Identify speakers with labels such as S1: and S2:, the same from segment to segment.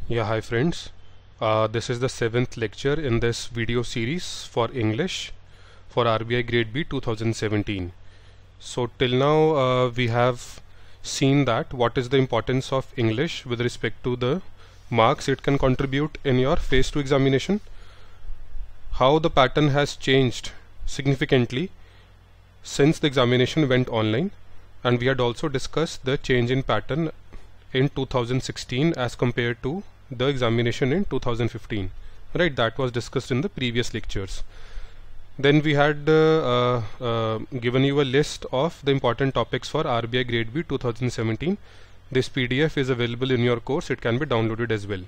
S1: Yeah, hi friends. This is the 7th lecture in this video series for English for RBI Grade B 2017. So till now we have seen that what is the importance of English with respect to the marks it can contribute in your phase 2 examination, how the pattern has changed significantly since the examination went online, and we had also discussed the change in pattern in 2016 as compared to the examination in 2015. Right, that was discussed in the previous lectures. Then we had given you a list of the important topics for RBI Grade B 2017. This PDF is available in your course. It can be downloaded as well.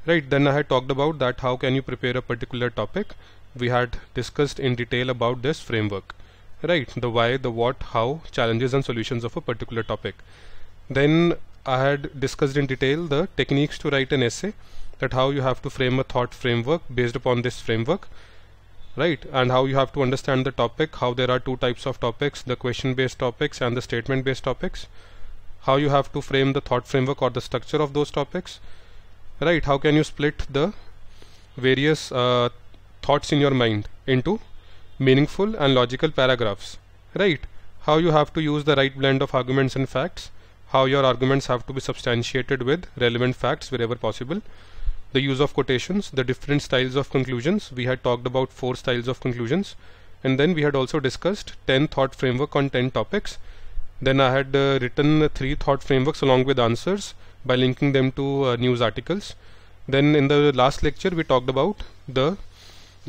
S1: Right, then I had talked about that how can you prepare a particular topic. We had discussed in detail about this framework. Right, the why, the what, how, challenges and solutions of a particular topic. Then I had discussed in detail the techniques to write an essay, that how you have to frame a thought framework based upon this framework, right, and how you have to understand the topic, how there are two types of topics, the question based topics and the statement based topics, how you have to frame the thought framework or the structure of those topics, right, how can you split the various thoughts in your mind into meaningful and logical paragraphs, right, how you have to use the right blend of arguments and facts, how your arguments have to be substantiated with relevant facts wherever possible, the use of quotations, the different styles of conclusions. We had talked about 4 styles of conclusions, and then we had also discussed 10 thought framework on 10 topics. Then I had written 3 thought frameworks along with answers by linking them to news articles. Then in the last lecture we talked about the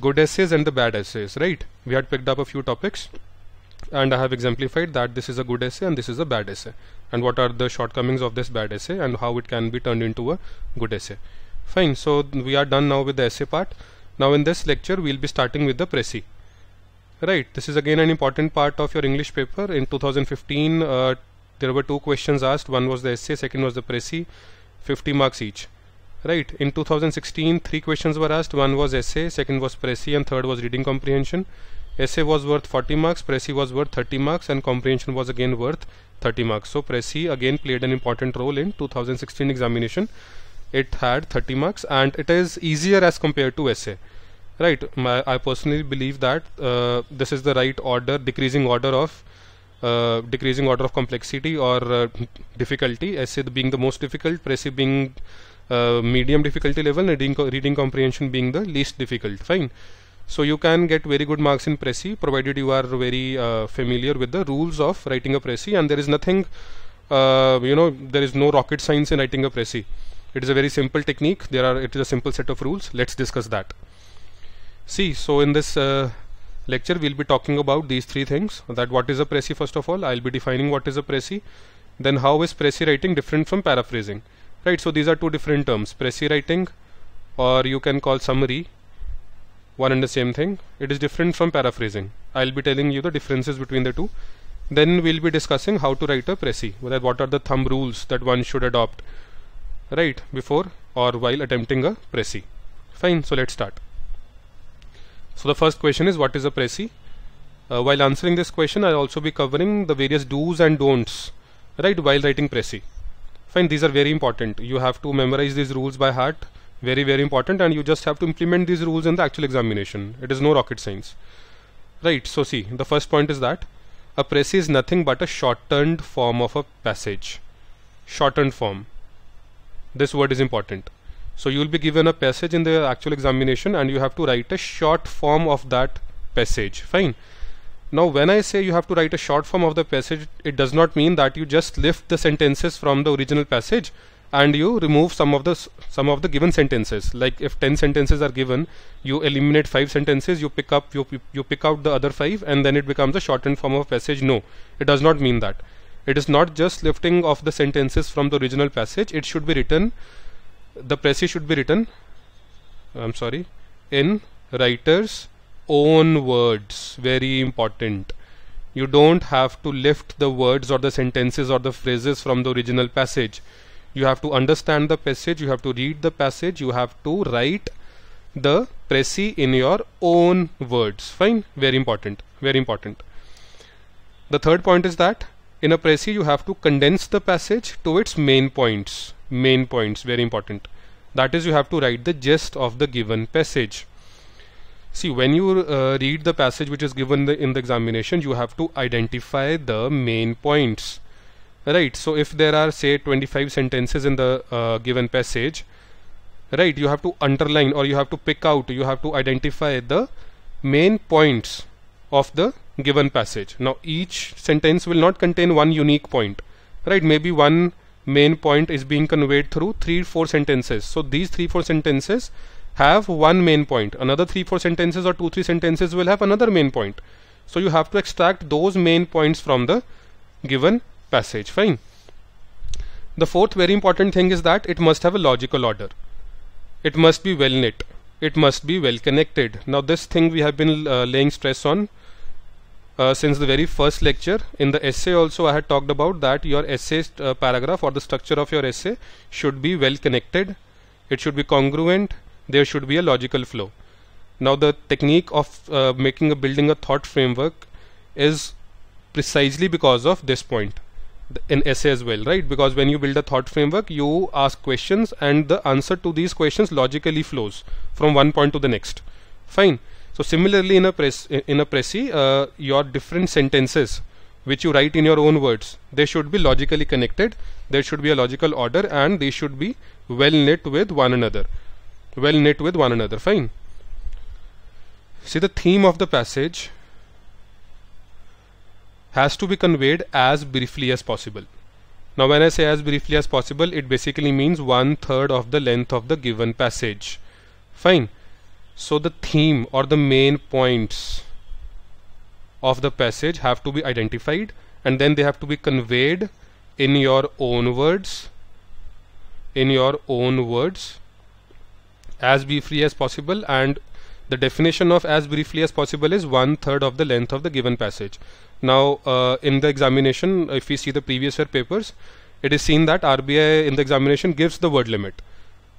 S1: good essays and the bad essays, right? We had picked up a few topics and I have exemplified that this is a good essay and this is a bad essay, and what are the shortcomings of this bad essay and how it can be turned into a good essay. Fine, so we are done now with the essay part. Now in this lecture we will be starting with the précis. Right, this is again an important part of your English paper. In 2015 there were 2 questions asked. One was the essay, second was the précis, 50 marks each. Right, in 2016 3 questions were asked. One was essay, second was précis, and third was reading comprehension. Essay was worth 40 marks, précis was worth 30 marks, and comprehension was again worth 30 marks. So précis again played an important role in 2016 examination. It had 30 marks and it is easier as compared to essay. Right, I personally believe that this is the right order, decreasing order of complexity or difficulty. Essay being the most difficult, précis being medium difficulty level, and reading comprehension being the least difficult. Fine. So you can get very good marks in précis provided you are very familiar with the rules of writing a précis, and there is nothing there is no rocket science in writing a précis. It is a very simple technique. It is a simple set of rules. Let's discuss that. See, so in this lecture we'll be talking about these 3 things. That what is a précis, first of all I'll be defining what is a précis. Then how is précis writing different from paraphrasing. Right, so these are 2 different terms, précis writing, or you can call summary, one and the same thing. It is different from paraphrasing. I'll be telling you the differences between the 2. Then we'll be discussing how to write a précis, what are the thumb rules that one should adopt, right, before or while attempting a précis. Fine, so let's start. So the first question is, what is a précis? While answering this question I'll also be covering the various do's and don'ts, right, while writing précis. Fine, these are very important. You have to memorize these rules by heart, very important, and you just have to implement these rules in the actual examination. It is no rocket science. Right, so see, the first point is that a précis is nothing but a shortened form of a passage. Shortened form. This word is important. So you will be given a passage in the actual examination and you have to write a short form of that passage. Fine. Now when I say you have to write a short form of the passage, it does not mean that you just lift the sentences from the original passage and you remove some of the given sentences. Like if 10 sentences are given, you eliminate 5 sentences, you pick out the other 5, and then it becomes a shortened form of a passage. No, it does not mean that. It is not just lifting of the sentences from the original passage. It should be written, the précis should be written in writer's own words. Very important. You don't have to lift the words or the sentences or the phrases from the original passage. You have to understand the passage, you have to read the passage, you have to write the précis in your own words. Fine, very important, very important. The third point is that in a précis you have to condense the passage to its main points, very important. That is, you have to write the gist of the given passage. See, when you read the passage which is given in the examination, you have to identify the main points, right? So if there are, say, 25 sentences in the given passage, right, you have to underline, or you have to pick out, you have to identify the main points of the given passage. Now each sentence will not contain one unique point, right? Maybe one main point is being conveyed through 3-4 sentences. So these 3-4 sentences have one main point. Another 3-4 sentences or 2-3 sentences will have another main point. So you have to extract those main points from the given passage. Fine. The fourth very important thing is that it must have a logical order. It must be well knit. It must be well connected. Now this thing we have been laying stress on since the very first lecture. In the essay also I had talked about that your essay paragraph or the structure of your essay should be well connected. It should be congruent. There should be a logical flow. Now the technique of building a thought framework is precisely because of this point in essay as well, right? Because when you build a thought framework, you ask questions and the answer to these questions logically flows from one point to the next. Fine. So similarly in a précis, your different sentences which you write in your own words, they should be logically connected. There should be a logical order and they should be well knit with one another. Fine. See, the theme of the passage has to be conveyed as briefly as possible. Now when I say as briefly as possible, it basically means 1/3 of the length of the given passage. Fine. So the theme or the main points of the passage have to be identified, and then they have to be conveyed in your own words, as briefly as possible. And the definition of as briefly as possible is 1/3 of the length of the given passage. Now in the examination, if we see the previous year papers, it is seen that RBI in the examination gives the word limit,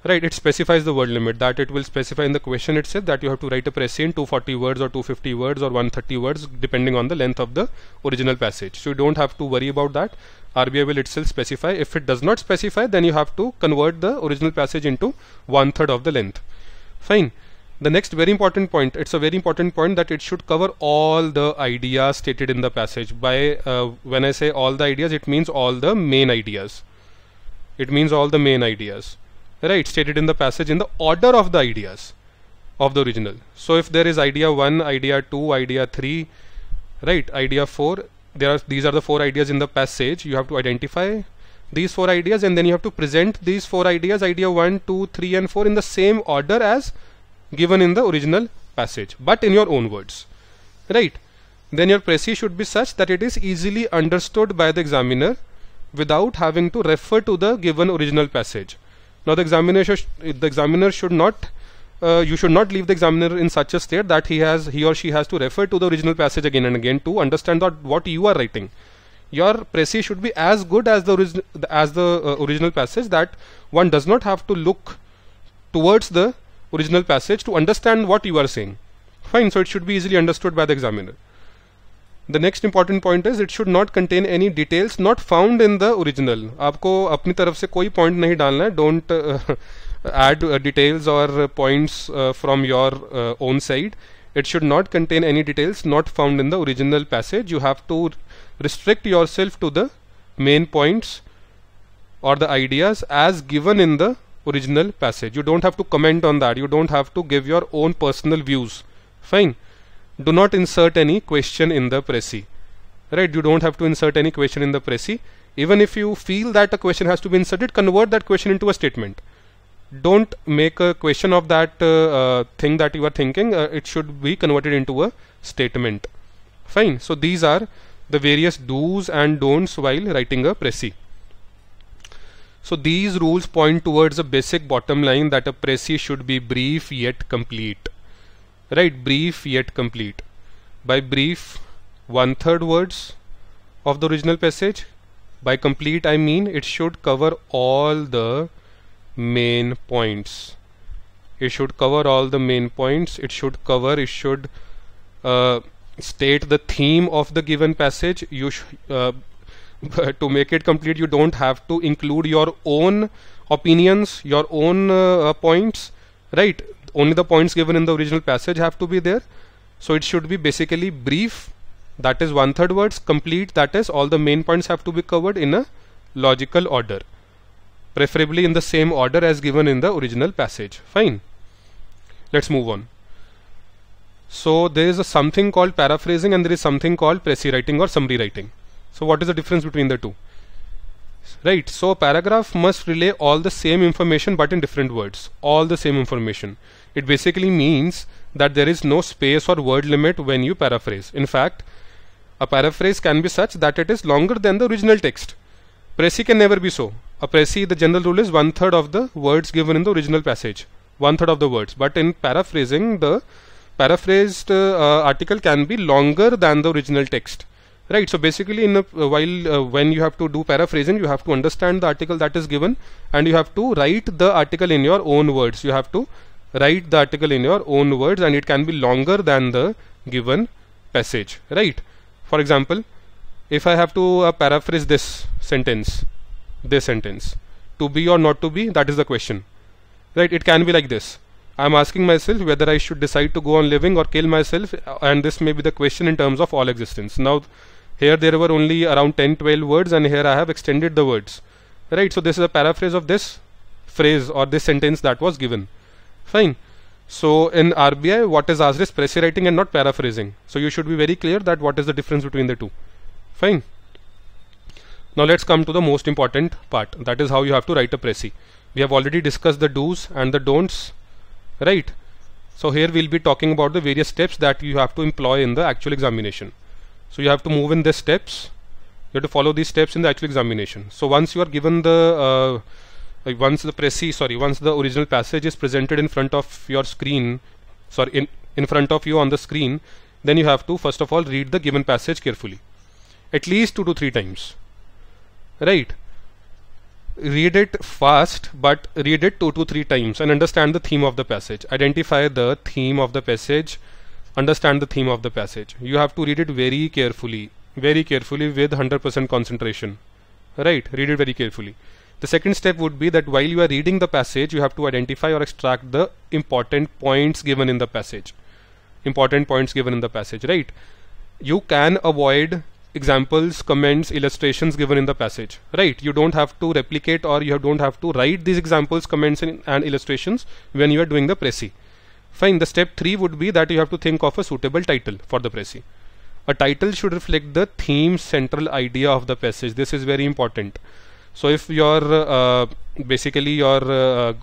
S1: right? It specifies the word limit, that it will specify in the question itself that you have to write a précis in 240 words or 250 words or 130 words depending on the length of the original passage. So you don't have to worry about that. RBI will itself specify. If it does not specify, then you have to convert the original passage into 1/3 of the length. Fine. The next very important point, it's a very important point, that it should cover all the ideas stated in the passage. By when I say all the ideas, it means all the main ideas. Right, stated in the passage in the order of the ideas of the original. So if there is idea 1, idea 2, idea 3, right, idea 4, these are the 4 ideas in the passage. You have to identify these 4 ideas and then you have to present these 4 ideas, idea 1, 2, 3 and 4, in the same order as given in the original passage, but in your own words, right? Then your précis should be such that it is easily understood by the examiner without having to refer to the given original passage. Now the examiner should not you should not leave the examiner in such a state that he or she has to refer to the original passage again and again to understand what you are writing. Your précis should be as good as the original passage, that one does not have to look towards the original passage to understand what you are saying. Fine. So it should be easily understood by the examiner. The next important point is it should not contain any details not found in the original. आपको अपनी तरफ से कोई point नहीं डालना है. Don't add details or points from your own side. It should not contain any details not found in the original passage. You have to restrict yourself to the main points or the ideas as given in the original passage. You don't have to comment on that. You don't have to give your own personal views. Fine. Do not insert any question in the précis, right? You don't have to insert any question in the précis. Even if you feel that a question has to be inserted, convert that question into a statement. Don't make a question of that thing that you are thinking. It should be converted into a statement. Fine. So these are the various do's and don'ts while writing a précis. So these rules point towards a basic bottom line that a précis should be brief yet complete. Right, brief yet complete. By brief, 1/3 words of the original passage. By complete, I mean it should cover all the main points. It should cover all the main points. It should state the theme of the given passage. To make it complete, you don't have to include your own opinions, your own points, right? Only the points given in the original passage have to be there. So it should be basically brief, that is 1/3 words, complete, that is all the main points have to be covered in a logical order, preferably in the same order as given in the original passage. Fine. Let's move on. So there is something called paraphrasing and there is something called précis writing or summary writing. So what is the difference between the two? Right, so a paragraph must relay all the same information but in different words. All the same information. It basically means that there is no space or word limit when you paraphrase. In fact, a paraphrase can be such that it is longer than the original text. Précis can never be so. A précis, the general rule is 1/3 of the words given in the original passage. 1/3 of the words. But in paraphrasing, the paraphrased article can be longer than the original text. Right, so basically when you have to do paraphrasing, you have to understand the article that is given and you have to write the article in your own words. You have to write the article in your own words and it can be longer than the given passage. Right, for example, if I have to paraphrase this sentence, to be or not to be, that is the question. Right, it can be like this. I am asking myself whether I should decide to go on living or kill myself, and this may be the question in terms of all existence. Now here there were only around 10-12 words and here I have extended the words. Right, so this is a paraphrase of this phrase or this sentence that was given. Fine. So in RBI what is asked is précis writing and not paraphrasing. So you should be very clear that what is the difference between the two. Fine. Now let's come to the most important part, that is how you have to write a précis. We have already discussed the do's and the don'ts. Right, so here we'll be talking about the various steps that you have to employ in the actual examination. So you have to move in the steps, you have to follow these steps in the actual examination. So once you are given the once the original passage is presented in front of your screen, in front of you on the screen, then you have to first of all read the given passage carefully, at least 2 to 3 times. Right, read it fast, but read it 2 to 3 times and understand the theme of the passage. Identify the theme of the passage, understand the theme of the passage. You have to read it very carefully with 100% concentration. Right, read it very carefully. The second step would be that while you are reading the passage, you have to identify or extract the important points given in the passage. Right, you can avoid examples, comments, illustrations given in the passage. Right, you don't have to replicate or you don't have to write these examples, comments and illustrations when you are doing the précis. Fine, the step 3 would be that you have to think of a suitable title for the précis. A title should reflect the theme, central idea of the passage. This is very important. So if your basically your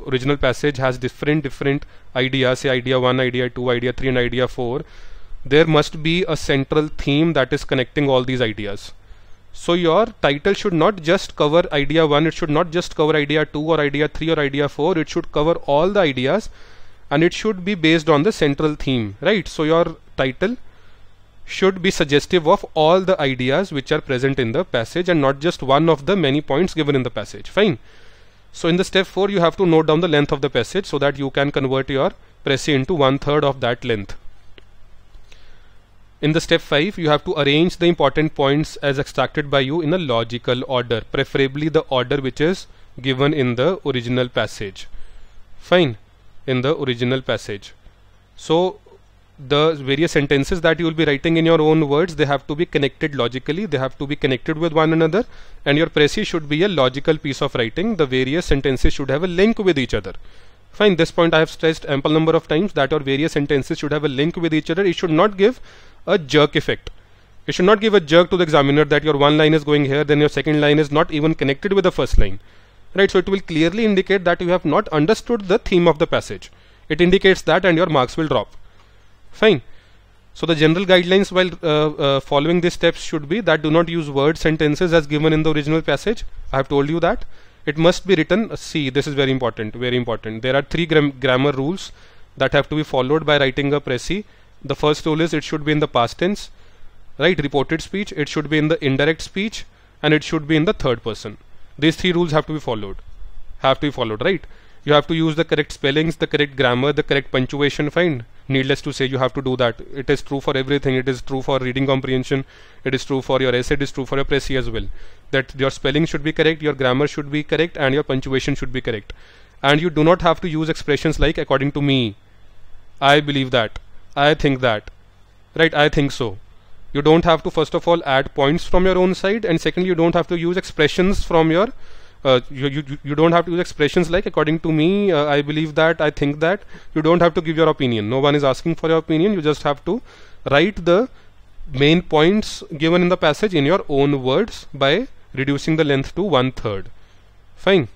S1: original passage has different ideas, say idea 1, idea 2, idea 3 and idea 4, there must be a central theme that is connecting all these ideas. So your title should not just cover idea 1, it should not just cover idea 2 or idea 3 or idea 4, it should cover all the ideas and it should be based on the central theme. Right, so your title should be suggestive of all the ideas which are present in the passage and not just one of the many points given in the passage. Fine. So in the step 4 you have to note down the length of the passage so that you can convert your précis into 1/3 of that length. In the step 5 you have to arrange the important points as extracted by you in a logical order, preferably the order which is given in the original passage. Fine, in the original passage. So the various sentences that you will be writing in your own words, they have to be connected logically, they have to be connected with one another, and your précis should be a logical piece of writing. The various sentences should have a link with each other. Fine, this point I have stressed ample number of times, that your various sentences should have a link with each other. It should not give a jerk effect. It should not give a jerk to the examiner that your one line is going here, then your second line is not even connected with the first line. Right, so it will clearly indicate that you have not understood the theme of the passage. It indicates that and your marks will drop. Fine. So the general guidelines while following these steps should be that do not use word sentences as given in the original passage. I have told you that. It must be written, see, this is very important, very important. There are 3 grammar rules that have to be followed by writing a précis. The first rule is it should be in the past tense, right, reported speech, it should be in the indirect speech, and it should be in the third person. These 3 rules have to be followed, right? You have to use the correct spellings, the correct grammar, the correct punctuation. Fine. Needless to say, you have to do that. It is true for everything. It is true for reading comprehension. It is true for your essay. It is true for your Précis as well. That your spelling should be correct, your grammar should be correct, and your punctuation should be correct. And you do not have to use expressions like according to me, I believe that, I think that, right, I think so. You don't have to first of all add points from your own side, and secondly you don't have to use expressions from your you don't have to use expressions like according to me, I believe that, I think that. You don't have to give your opinion. No one is asking for your opinion. You just have to write the main points given in the passage in your own words by reducing the length to 1/3. Fine.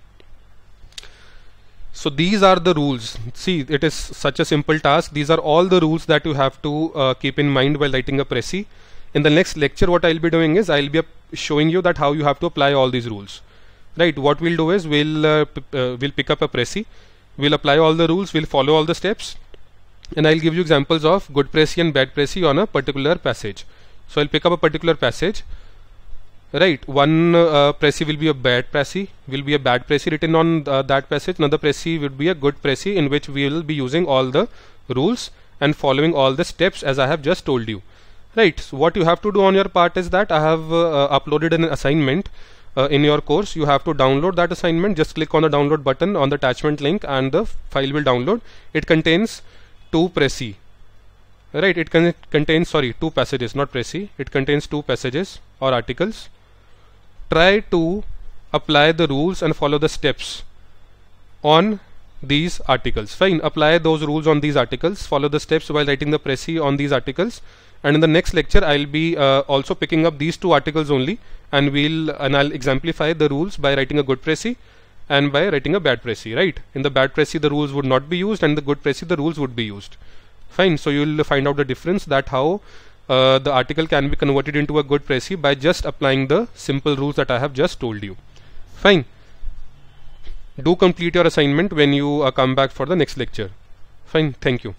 S1: So these are the rules. See, it is such a simple task. These are all the rules that you have to keep in mind while writing a Précis. In the next lecture, what I'll be doing is I'll be showing you that how you have to apply all these rules. Right? What we'll do is we'll pick up a Précis. We'll apply all the rules. We'll follow all the steps, and I'll give you examples of good Précis and bad Précis on a particular passage. So I'll pick up a particular passage. Right, one Précis will be a bad Précis, will be a bad Précis written on that passage. Another Précis would be a good Précis in which we will be using all the rules and following all the steps as I have just told you. Right, so what you have to do on your part is that I have uploaded an assignment in your course. You have to download that assignment. Just click on the download button on the attachment link and the file will download. It contains 2 Précis. Right, it contains, sorry, 2 passages, not Précis. It contains 2 passages or articles. Try to apply the rules and follow the steps on these articles. Fine, apply those rules on these articles, follow the steps while writing the Précis on these articles. And in the next lecture I'll be also picking up these 2 articles only, and I'll exemplify the rules by writing a good Précis and by writing a bad Précis. Right, in the bad Précis the rules would not be used, and the good Précis the rules would be used. Fine, so you'll find out the difference, that how the article can be converted into a good Précis by just applying the simple rules that I have just told you. Fine. Do complete your assignment when you come back for the next lecture. Fine. Thank you.